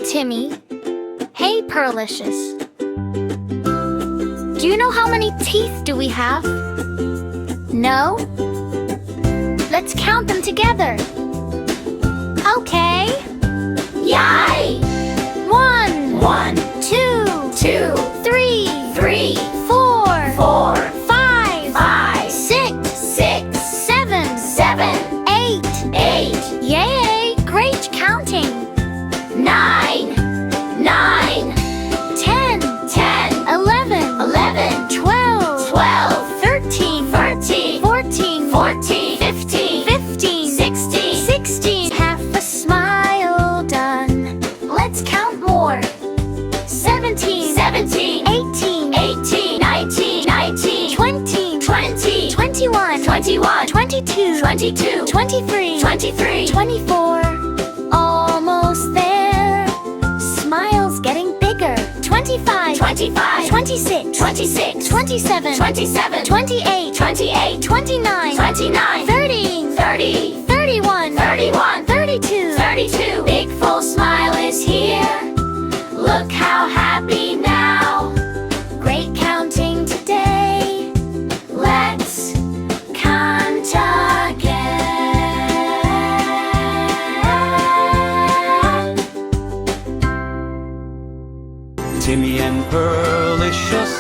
Timmy. Hey, Pearlicious. Do you know how many teeth do we have? No? Let's count them together. Okay. Yay! 1, 1, 2, 2, 3, 3, 4, 4, 5, 5, 6, 6, 7, 7, 8. 8, Yay! Great counting. 9, 9, 10, 10, 11, 11, 12, 12, 13, 13, 14, 14, 15, 15, 16, 16. Half a smile done. Let's count more. 17, 17, 18, 18, 19, 19, 20, 20, 21, 21, 22, 22, 23, 23, 24. Almost there. Smiles getting bigger. 25, 25, 26, 26, 27, 27, 28, 28, 29, 29, 30, 30, 31, 31, 32. 32. Big full smile is here. Look how happy now. Great counting today. Let's count again. Timmy and Pearlicious